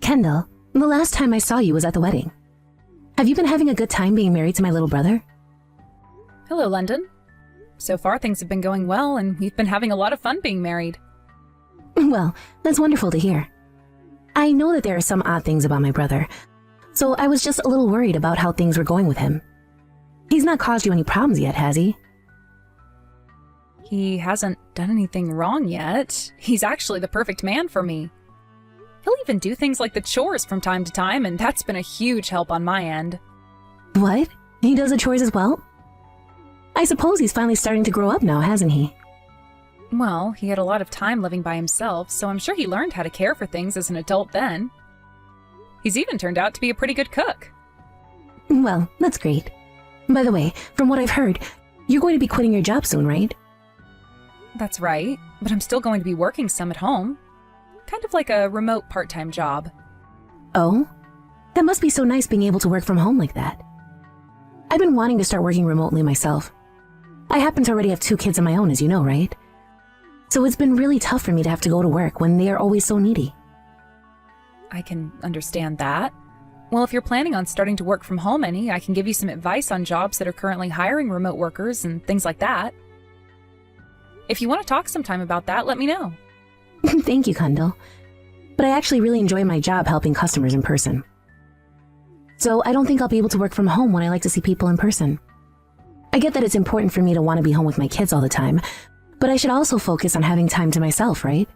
Kendall, the last time I saw you was at the wedding. Have you been having a good time being married to my little brother? Hello, London. So far, things have been going well, and we've been having a lot of fun being married. Well, that's wonderful to hear. I know that there are some odd things about my brother, so I was just a little worried about how things were going with him. He's not caused you any problems yet, has he? He hasn't done anything wrong yet. He's actually the perfect man for me. He'll even do things like the chores from time to time, and that's been a huge help on my end. What? He does the chores as well? I suppose he's finally starting to grow up now, hasn't he? Well, he had a lot of time living by himself, so I'm sure he learned how to care for things as an adult then. He's even turned out to be a pretty good cook. Well, that's great. By the way, from what I've heard, you're going to be quitting your job soon, right? That's right, but I'm still going to be working some at home. Kind of like a remote part-time job. Oh? That must be so nice being able to work from home like that. I've been wanting to start working remotely myself. I happen to already have 2 kids of my own, as you know, right? So it's been really tough for me to have to go to work when they are always so needy. I can understand that. Well, if you're planning on starting to work from home any, I can give you some advice on jobs that are currently hiring remote workers and things like that. If you want to talk sometime about that, let me know. Thank you, Kendall. But I actually really enjoy my job helping customers in person. So I don't think I'll be able to work from home when I like to see people in person. I get that it's important for me to want to be home with my kids all the time, but I should also focus on having time to myself, right?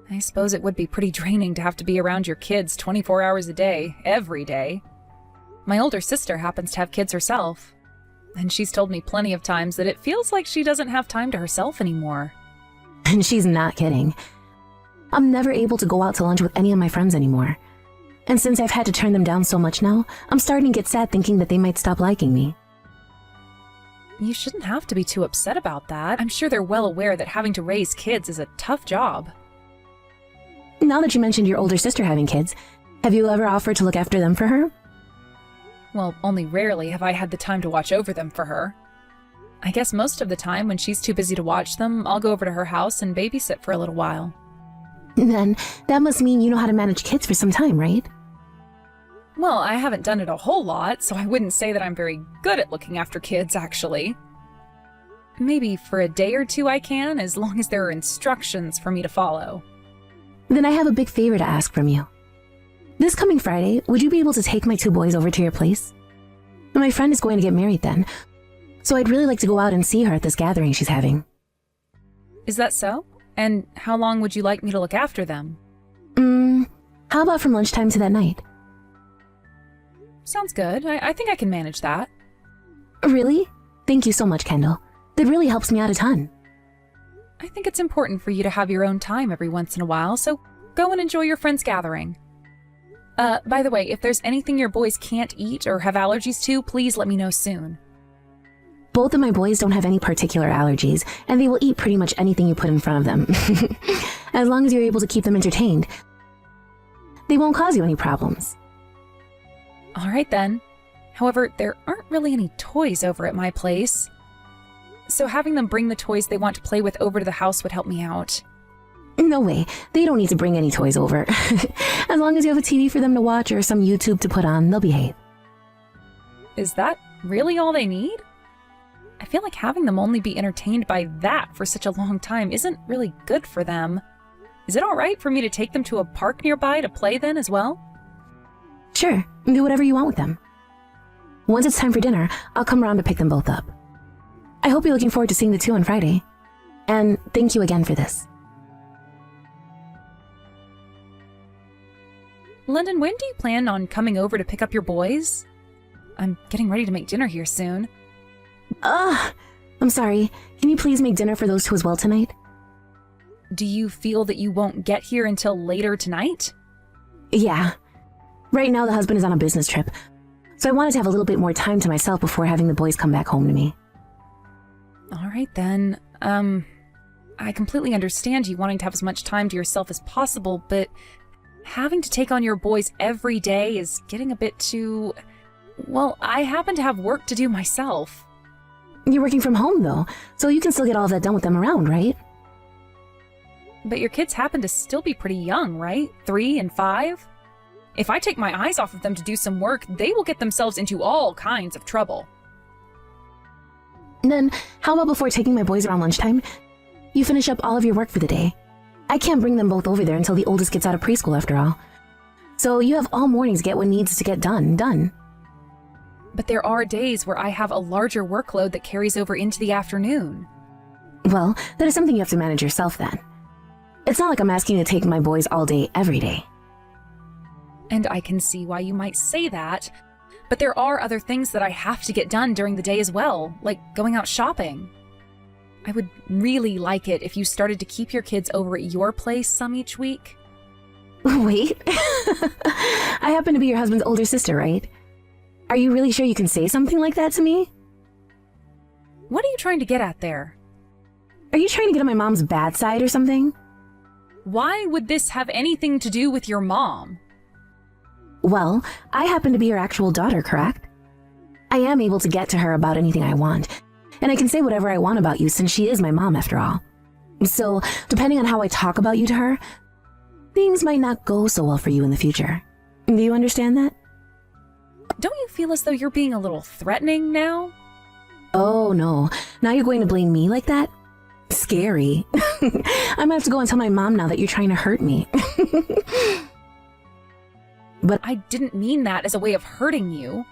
I suppose it would be pretty draining to have to be around your kids 24 hours a day, every day. My older sister happens to have kids herself, and she's told me plenty of times that it feels like she doesn't have time to herself anymore. And she's not kidding. I'm never able to go out to lunch with any of my friends anymore. And since I've had to turn them down so much now, I'm starting to get sad thinking that they might stop liking me. You shouldn't have to be too upset about that. I'm sure they're well aware that having to raise kids is a tough job. Now that you mentioned your older sister having kids, have you ever offered to look after them for her? Well, only rarely have I had the time to watch over them for her. I guess most of the time when she's too busy to watch them, I'll go over to her house and babysit for a little while. Then, that must mean you know how to manage kids for some time, right? Well, I haven't done it a whole lot, so I wouldn't say that I'm very good at looking after kids, actually. Maybe for a day or two I can, as long as there are instructions for me to follow. Then I have a big favor to ask from you. This coming Friday, would you be able to take my 2 boys over to your place? My friend is going to get married then, so I'd really like to go out and see her at this gathering she's having. Is that so? And how long would you like me to look after them? How about from lunchtime to that night? Sounds good. I think I can manage that. Really? Thank you so much, Kendall. That really helps me out a ton. I think it's important for you to have your own time every once in a while, so go and enjoy your friend's gathering. By the way, if there's anything your boys can't eat or have allergies to, please let me know soon. Both of my boys don't have any particular allergies, and they will eat pretty much anything you put in front of them. As long as you're able to keep them entertained, they won't cause you any problems. All right then. However, there aren't really any toys over at my place. So having them bring the toys they want to play with over to the house would help me out. No way. They don't need to bring any toys over. As long as you have a TV for them to watch or some YouTube to put on, they'll behave. Is that really all they need? I feel like having them only be entertained by that for such a long time isn't really good for them. Is it all right for me to take them to a park nearby to play then as well? Sure, do whatever you want with them. Once it's time for dinner, I'll come around to pick them both up. I hope you're looking forward to seeing the 2 on Friday. And thank you again for this. London, when do you plan on coming over to pick up your boys? I'm getting ready to make dinner here soon. I'm sorry. Can you please make dinner for those 2 as well tonight? Do you feel that you won't get here until later tonight? Yeah. Right now the husband is on a business trip, so I wanted to have a little bit more time to myself before having the boys come back home to me. All right then. I completely understand you wanting to have as much time to yourself as possible, but having to take on your boys every day is getting a bit too... Well, I happen to have work to do myself. You're working from home though, so you can still get all of that done with them around, right? But your kids happen to still be pretty young, right? 3 and 5? If I take my eyes off of them to do some work, they will get themselves into all kinds of trouble. Then, how about before taking my boys around lunchtime, you finish up all of your work for the day? I can't bring them both over there until the oldest gets out of preschool after all. So you have all morning to get what needs to get done. But there are days where I have a larger workload that carries over into the afternoon. Well, that is something you have to manage yourself then. It's not like I'm asking you to take my boys all day, every day. And I can see why you might say that, but there are other things that I have to get done during the day as well, like going out shopping. I would really like it if you started to keep your kids over at your place some each week. Wait, I happen to be your husband's older sister, right? Are you really sure you can say something like that to me? What are you trying to get at there? Are you trying to get on my mom's bad side or something? Why would this have anything to do with your mom? Well, I happen to be your actual daughter, correct? I am able to get to her about anything I want, and I can say whatever I want about you since she is my mom after all. So, depending on how I talk about you to her, things might not go so well for you in the future. Do you understand that? Don't you feel as though you're being a little threatening now? Oh no, now you're going to blame me like that? Scary. I'm gonna have to go and tell my mom now that you're trying to hurt me. But I didn't mean that as a way of hurting you.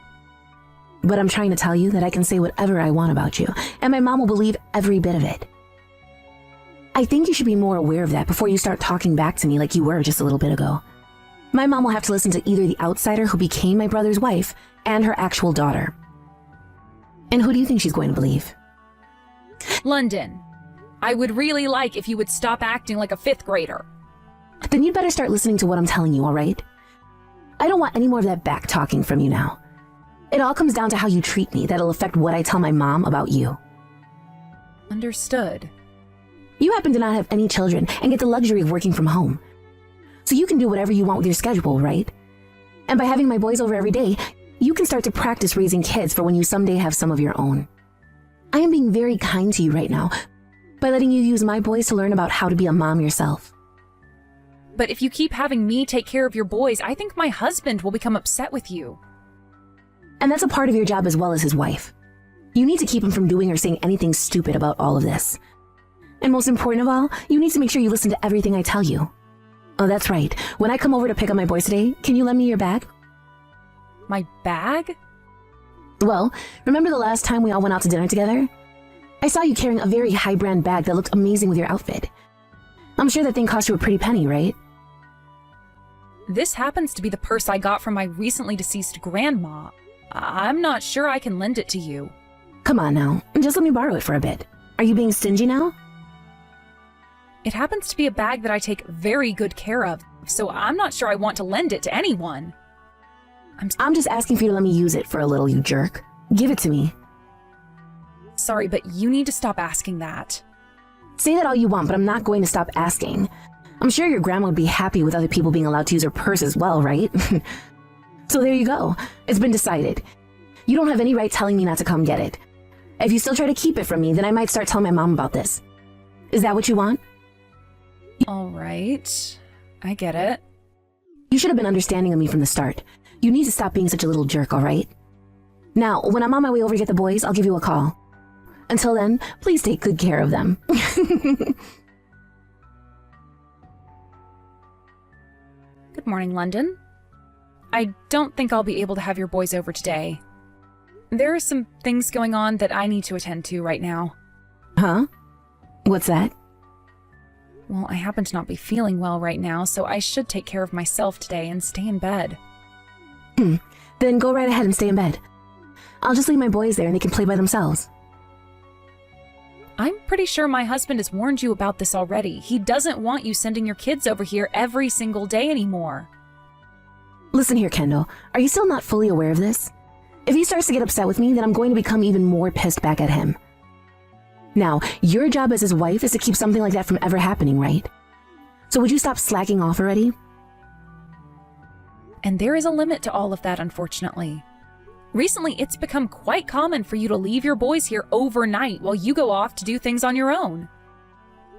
But I'm trying to tell you that I can say whatever I want about you, and my mom will believe every bit of it. I think you should be more aware of that before you start talking back to me like you were just a little bit ago. My mom will have to listen to either the outsider who became my brother's wife and her actual daughter. And who do you think she's going to believe? London, I would really like if you would stop acting like a 5th grader. Then you'd better start listening to what I'm telling you, all right? I don't want any more of that back talking from you now. It all comes down to how you treat me that'll affect what I tell my mom about you. Understood. You happen to not have any children and get the luxury of working from home. So you can do whatever you want with your schedule, right? And by having my boys over every day, you can start to practice raising kids for when you someday have some of your own. I am being very kind to you right now by letting you use my boys to learn about how to be a mom yourself. But if you keep having me take care of your boys, I think my husband will become upset with you. And that's a part of your job as well as his wife. You need to keep him from doing or saying anything stupid about all of this. And most important of all, you need to make sure you listen to everything I tell you. Oh, that's right. When I come over to pick up my boys today, can you lend me your bag? My bag? Well, remember the last time we all went out to dinner together? I saw you carrying a very high-brand bag that looked amazing with your outfit. I'm sure that thing cost you a pretty penny, right? This happens to be the purse I got from my recently deceased grandma. I'm not sure I can lend it to you. Come on now, just let me borrow it for a bit. Are you being stingy now? It happens to be a bag that I take very good care of, so I'm not sure I want to lend it to anyone. I'm just asking for you to let me use it for a little, you jerk. Give it to me. Sorry, but you need to stop asking that. Say that all you want, but I'm not going to stop asking. I'm sure your grandma would be happy with other people being allowed to use her purse as well, right? So there you go. It's been decided. You don't have any right telling me not to come get it. If you still try to keep it from me, then I might start telling my mom about this. Is that what you want? All right. I get it. You should have been understanding of me from the start. You need to stop being such a little jerk, all right? Now, when I'm on my way over to get the boys, I'll give you a call. Until then, please take good care of them. Good morning, London. I don't think I'll be able to have your boys over today. There are some things going on that I need to attend to right now. Huh? What's that? Well, I happen to not be feeling well right now, so I should take care of myself today and stay in bed. Then go right ahead and stay in bed. I'll just leave my boys there and they can play by themselves. I'm pretty sure my husband has warned you about this already. He doesn't want you sending your kids over here every single day anymore. Listen here, Kendall. Are you still not fully aware of this? If he starts to get upset with me, then I'm going to become even more pissed back at him. Now, your job as his wife is to keep something like that from ever happening, right? So would you stop slacking off already? And there is a limit to all of that, unfortunately. Recently, it's become quite common for you to leave your boys here overnight while you go off to do things on your own.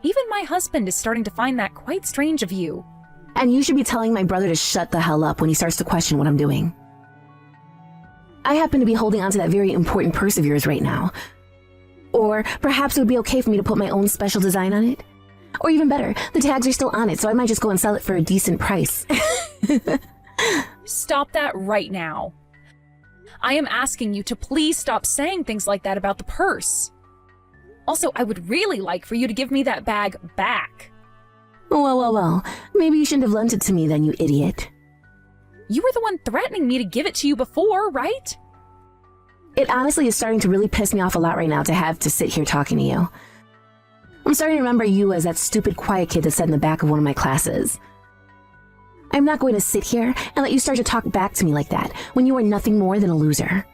Even my husband is starting to find that quite strange of you. And you should be telling my brother to shut the hell up when he starts to question what I'm doing. I happen to be holding on to that very important purse of yours right now. Or perhaps it would be okay for me to put my own special design on it. Or even better, the tags are still on it, so I might just go and sell it for a decent price. Stop that right now. I am asking you to please stop saying things like that about the purse. Also, I would really like for you to give me that bag back. Well. Maybe you shouldn't have lent it to me then, you idiot. You were the one threatening me to give it to you before, right? It honestly is starting to really piss me off a lot right now to have to sit here talking to you. I'm starting to remember you as that stupid quiet kid that sat in the back of one of my classes. I'm not going to sit here and let you start to talk back to me like that when you are nothing more than a loser.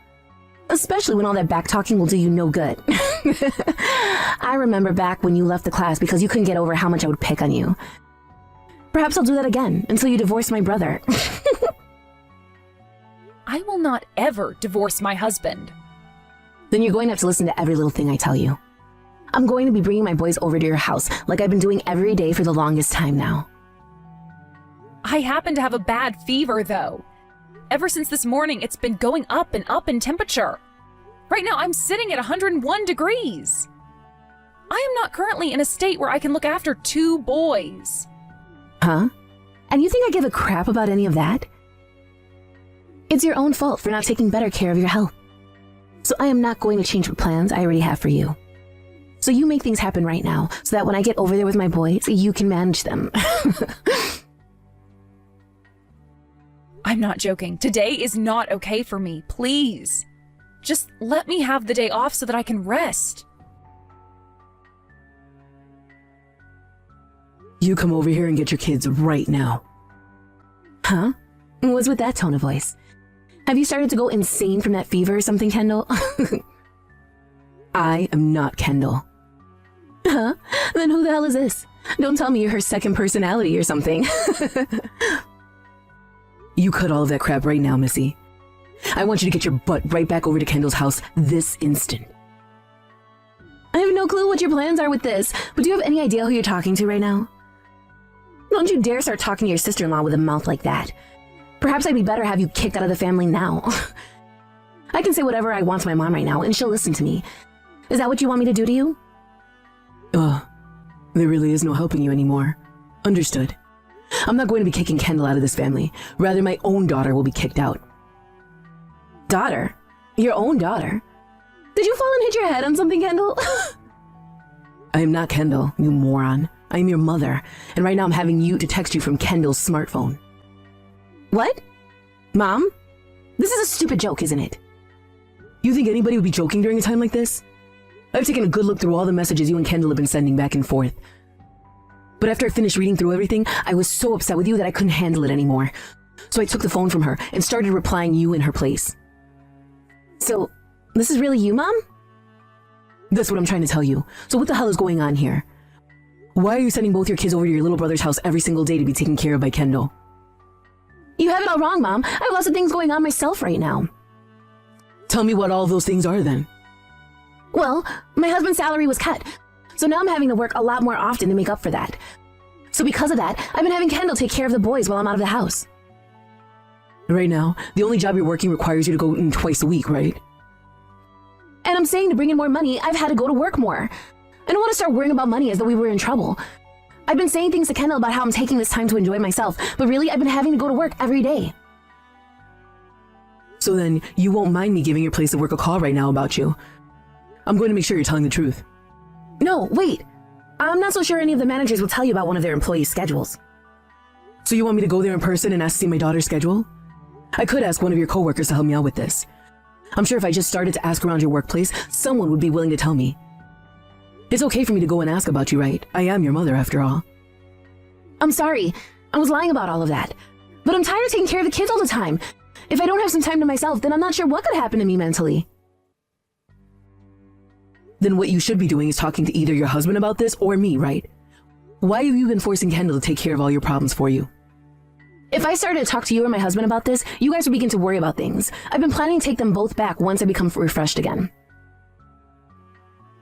Especially when all that back talking will do you no good. I remember back when you left the class because you couldn't get over how much I would pick on you. Perhaps I'll do that again until you divorce my brother. I will not ever divorce my husband. Then you're going to have to listen to every little thing I tell you. I'm going to be bringing my boys over to your house like I've been doing every day for the longest time now. I happen to have a bad fever, though. Ever since this morning, it's been going up and up in temperature. Right now, I'm sitting at 101 degrees. I am not currently in a state where I can look after 2 boys. Huh? And you think I give a crap about any of that? It's your own fault for not taking better care of your health. So I am not going to change the plans I already have for you. So you make things happen right now, so that when I get over there with my boys, you can manage them. I'm not joking. Today is not okay for me. Please. Just let me have the day off so that I can rest. You come over here and get your kids right now. Huh? What's with that tone of voice? Have you started to go insane from that fever or something, Kendall? I am not Kendall. Huh? Then who the hell is this? Don't tell me you're her second personality or something. You cut all of that crap right now, Missy. I want you to get your butt right back over to Kendall's house this instant. I have no clue what your plans are with this, but do you have any idea who you're talking to right now? Don't you dare start talking to your sister-in-law with a mouth like that. Perhaps I'd be better have you kicked out of the family now. I can say whatever I want to my mom right now, and she'll listen to me. Is that what you want me to do to you? There really is no helping you anymore. Understood. I'm not going to be kicking Kendall out of this family. Rather, my own daughter will be kicked out. Daughter? Your own daughter? Did you fall and hit your head on something, Kendall? I am not Kendall, you moron. I am your mother, and right now I'm having you to text you from Kendall's smartphone. What? Mom? This is a stupid joke, isn't it? You think anybody would be joking during a time like this? I've taken a good look through all the messages you and Kendall have been sending back and forth. But after I finished reading through everything, I was so upset with you that I couldn't handle it anymore. So I took the phone from her and started replying you in her place. So, this is really you, Mom? That's what I'm trying to tell you. So what the hell is going on here? Why are you sending both your kids over to your little brother's house every single day to be taken care of by Kendall? You have it all wrong, Mom. I have lots of things going on myself right now. Tell me what all of those things are then. Well, my husband's salary was cut, so now I'm having to work a lot more often to make up for that. So because of that, I've been having Kendall take care of the boys while I'm out of the house. Right now, the only job you're working requires you to go in twice a week, right? And I'm saying to bring in more money, I've had to go to work more. I don't want to start worrying about money as though we were in trouble. I've been saying things to Kendall about how I'm taking this time to enjoy myself, but really I've been having to go to work every day. So then, you won't mind me giving your place of work a call right now about you. I'm going to make sure you're telling the truth. No, wait. I'm not so sure any of the managers will tell you about one of their employees' schedules. So you want me to go there in person and ask to see my daughter's schedule? I could ask one of your coworkers to help me out with this. I'm sure if I just started to ask around your workplace, someone would be willing to tell me. It's okay for me to go and ask about you, right? I am your mother, after all. I'm sorry. I was lying about all of that. But I'm tired of taking care of the kids all the time. If I don't have some time to myself, then I'm not sure what could happen to me mentally. Then what you should be doing is talking to either your husband about this or me, right? Why have you been forcing Kendall to take care of all your problems for you? If I started to talk to you or my husband about this, you guys would begin to worry about things. I've been planning to take them both back once I become refreshed again.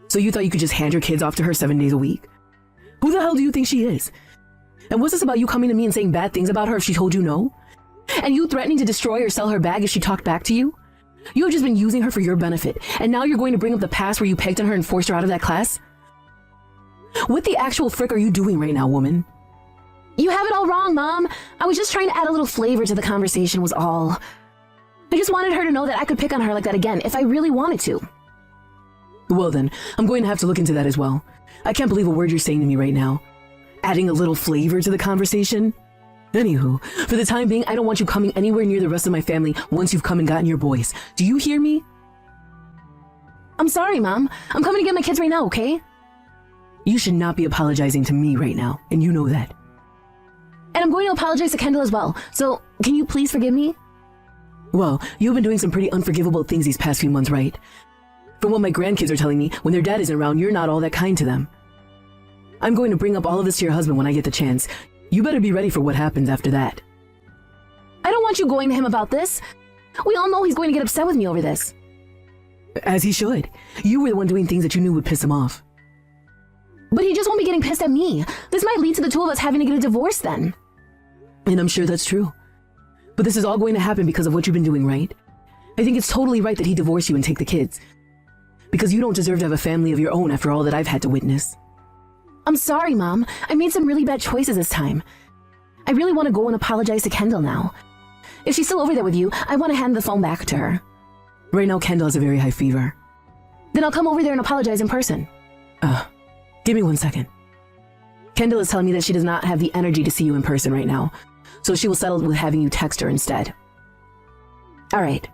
So you thought you could just hand your kids off to her 7 days a week? Who the hell do you think she is? And what's this about you coming to me and saying bad things about her if she told you no? And you threatening to destroy or sell her bag if she talked back to you? You have just been using her for your benefit, and now you're going to bring up the past where you pegged on her and forced her out of that class? What the actual frick are you doing right now, woman? You have it all wrong, Mom. I was just trying to add a little flavor to the conversation was all. I just wanted her to know that I could pick on her like that again if I really wanted to. Well then, I'm going to have to look into that as well. I can't believe a word you're saying to me right now. Adding a little flavor to the conversation? Anywho, for the time being, I don't want you coming anywhere near the rest of my family once you've come and gotten your boys. Do you hear me? I'm sorry, Mom. I'm coming to get my kids right now, okay? You should not be apologizing to me right now, and you know that. And I'm going to apologize to Kendall as well, so can you please forgive me? Well, you've been doing some pretty unforgivable things these past few months, right? From what my grandkids are telling me, when their dad isn't around, you're not all that kind to them. I'm going to bring up all of this to your husband when I get the chance. You better be ready for what happens after that. I don't want you going to him about this. We all know he's going to get upset with me over this. As he should. You were the one doing things that you knew would piss him off. But he just won't be getting pissed at me. This might lead to the two of us having to get a divorce then. And I'm sure that's true. But this is all going to happen because of what you've been doing, right? I think it's totally right that he divorce you and take the kids. Because you don't deserve to have a family of your own after all that I've had to witness. I'm sorry, Mom. I made some really bad choices this time. I really want to go and apologize to Kendall now. If she's still over there with you, I want to hand the phone back to her. Right now, Kendall has a very high fever. Then I'll come over there and apologize in person. Give me 1 second. Kendall is telling me that she does not have the energy to see you in person right now, so she will settle with having you text her instead. All right.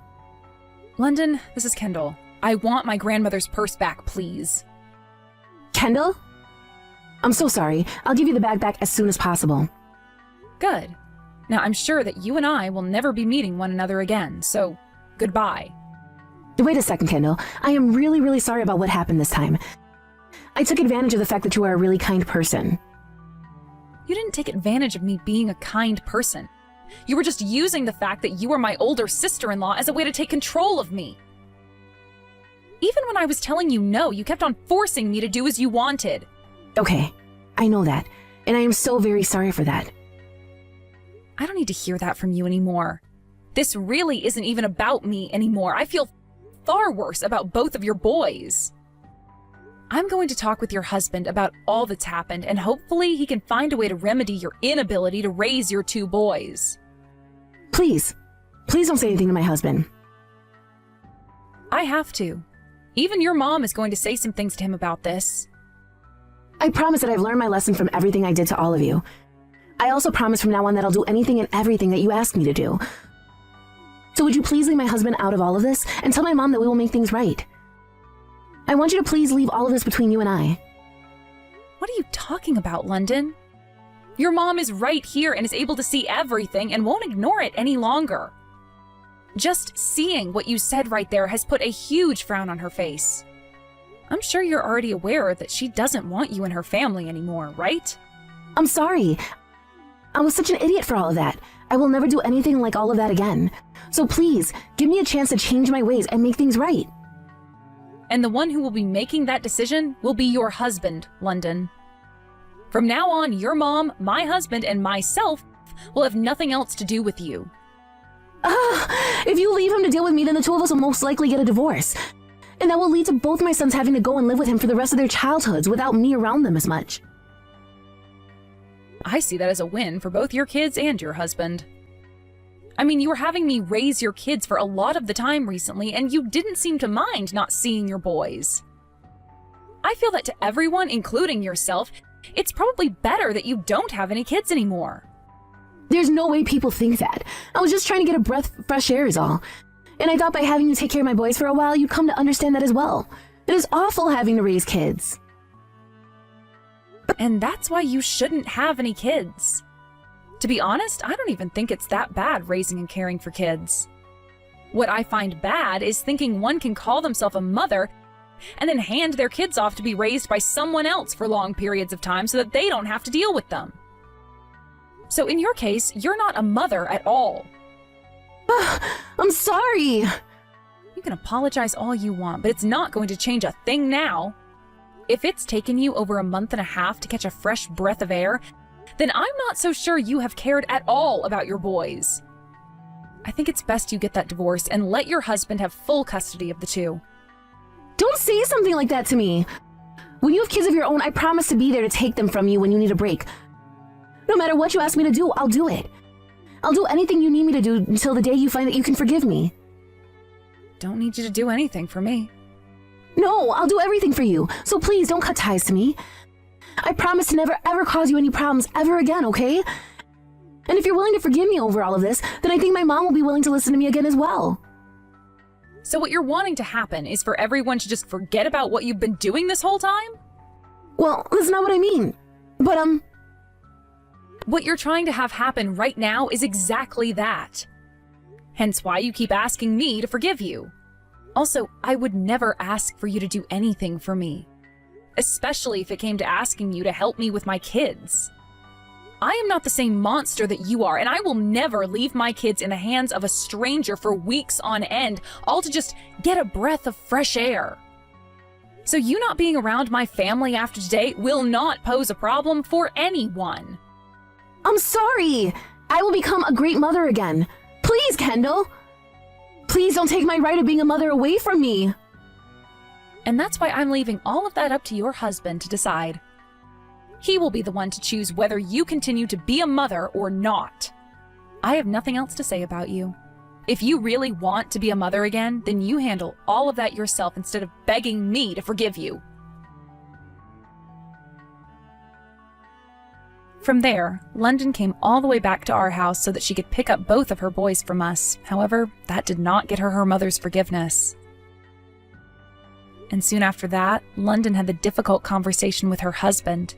London, this is Kendall. I want my grandmother's purse back, please. Kendall? I'm so sorry. I'll give you the bag back as soon as possible. Good. Now, I'm sure that you and I will never be meeting one another again, so goodbye. Wait a second, Kendall. I am really, really sorry about what happened this time. I took advantage of the fact that you are a really kind person. You didn't take advantage of me being a kind person. You were just using the fact that you were my older sister-in-law as a way to take control of me. Even when I was telling you no, you kept on forcing me to do as you wanted. Okay, I know that, and I am so very sorry for that. I don't need to hear that from you anymore. This really isn't even about me anymore. I feel far worse about both of your boys. I'm going to talk with your husband about all that's happened, and hopefully he can find a way to remedy your inability to raise your two boys. Please don't say anything to my husband. I have to. Even your mom is going to say some things to him about this. I promise that I've learned my lesson from everything I did to all of you. I also promise from now on that I'll do anything and everything that you ask me to do. So would you please leave my husband out of all of this and tell my mom that we will make things right? I want you to please leave all of this between you and I. What are you talking about, London? Your mom is right here and is able to see everything and won't ignore it any longer. Just seeing what you said right there has put a huge frown on her face. I'm sure you're already aware that she doesn't want you in her family anymore, right? I'm sorry. I was such an idiot for all of that. I will never do anything like all of that again. So please, give me a chance to change my ways and make things right. And the one who will be making that decision will be your husband, London. From now on, your mom, my husband, and myself will have nothing else to do with you. If you leave him to deal with me, then the two of us will most likely get a divorce. And that will lead to both my sons having to go and live with him for the rest of their childhoods without me around them as much. I see that as a win for both your kids and your husband. I mean, you were having me raise your kids for a lot of the time recently, and you didn't seem to mind not seeing your boys. I feel that to everyone, including yourself, it's probably better that you don't have any kids anymore. There's no way people think that. I was just trying to get a breath of fresh air is all. And I thought by having you take care of my boys for a while, you'd come to understand that as well. It is awful having to raise kids. And that's why you shouldn't have any kids. To be honest, I don't even think it's that bad raising and caring for kids. What I find bad is thinking one can call themselves a mother and then hand their kids off to be raised by someone else for long periods of time so that they don't have to deal with them. So in your case, you're not a mother at all. I'm sorry. You can apologize all you want, but it's not going to change a thing now. if it's taken you over a month and a half to catch a fresh breath of air, then I'm not so sure you have cared at all about your boys. I think it's best you get that divorce and let your husband have full custody of the two. Don't say something like that to me. When you have kids of your own, I promise to be there to take them from you when you need a break. No matter what you ask me to do, I'll do it. I'll do anything you need me to do until the day you find that you can forgive me. Don't need you to do anything for me. No, I'll do everything for you. So please don't cut ties to me. I promise to never ever cause you any problems ever again, okay? And if you're willing to forgive me over all of this, then I think my mom will be willing to listen to me again as well. So what you're wanting to happen is for everyone to just forget about what you've been doing this whole time? Well, that's not what I mean. But, What you're trying to have happen right now is exactly that. Hence why you keep asking me to forgive you. Also, I would never ask for you to do anything for me, especially if it came to asking you to help me with my kids. I am not the same monster that you are, and I will never leave my kids in the hands of a stranger for weeks on end, all to just get a breath of fresh air. So you not being around my family after today will not pose a problem for anyone. I'm sorry. I will become a great mother again. Please, Kendall. Please don't take my right of being a mother away from me. And that's why I'm leaving all of that up to your husband to decide. He will be the one to choose whether you continue to be a mother or not. I have nothing else to say about you. If you really want to be a mother again, then you handle all of that yourself instead of begging me to forgive you. From there, London came all the way back to our house so that she could pick up both of her boys from us. However, that did not get her mother's forgiveness. And soon after that, London had the difficult conversation with her husband,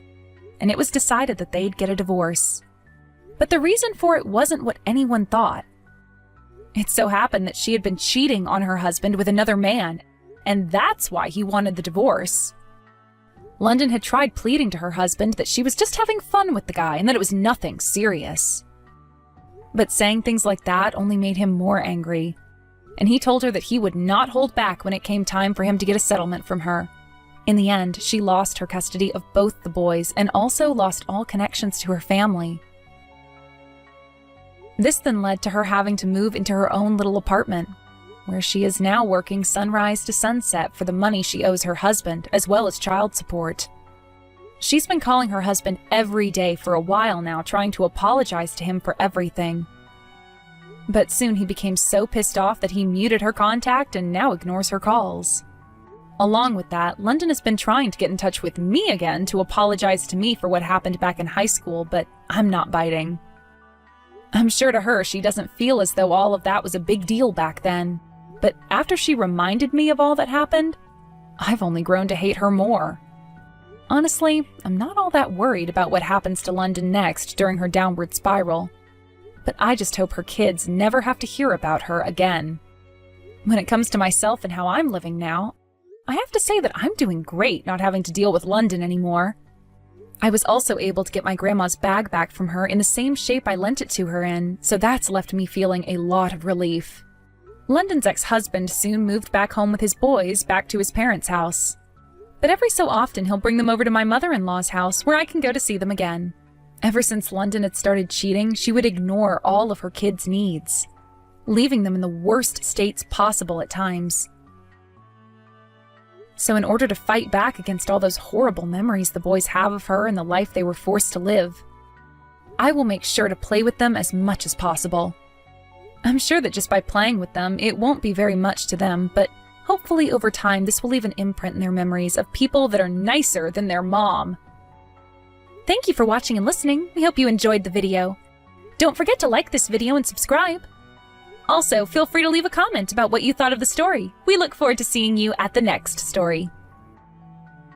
and it was decided that they'd get a divorce. But the reason for it wasn't what anyone thought. It so happened that she had been cheating on her husband with another man, and that's why he wanted the divorce. London had tried pleading to her husband that she was just having fun with the guy and that it was nothing serious. But saying things like that only made him more angry, and he told her that he would not hold back when it came time for him to get a settlement from her. In the end, she lost her custody of both the boys and also lost all connections to her family. This then led to her having to move into her own little apartment, where she is now working sunrise to sunset for the money she owes her husband, as well as child support. She's been calling her husband every day for a while now, trying to apologize to him for everything. But soon he became so pissed off that he muted her contact and now ignores her calls. Along with that, London has been trying to get in touch with me again to apologize to me for what happened back in high school, but I'm not biting. I'm sure to her she doesn't feel as though all of that was a big deal back then. But after she reminded me of all that happened, I've only grown to hate her more. Honestly, I'm not all that worried about what happens to London next during her downward spiral. But I just hope her kids never have to hear about her again. When it comes to myself and how I'm living now, I have to say that I'm doing great not having to deal with London anymore. I was also able to get my grandma's bag back from her in the same shape I lent it to her in, so that's left me feeling a lot of relief. London's ex-husband soon moved back home with his boys back to his parents' house. But every so often he'll bring them over to my mother-in-law's house where I can go to see them again. Ever since London had started cheating, she would ignore all of her kids' needs, leaving them in the worst states possible at times. So in order to fight back against all those horrible memories the boys have of her and the life they were forced to live, I will make sure to play with them as much as possible. I'm sure that just by playing with them, it won't be very much to them, but hopefully over time this will leave an imprint in their memories of people that are nicer than their mom. Thank you for watching and listening. We hope you enjoyed the video. Don't forget to like this video and subscribe. Also, feel free to leave a comment about what you thought of the story. We look forward to seeing you at the next story.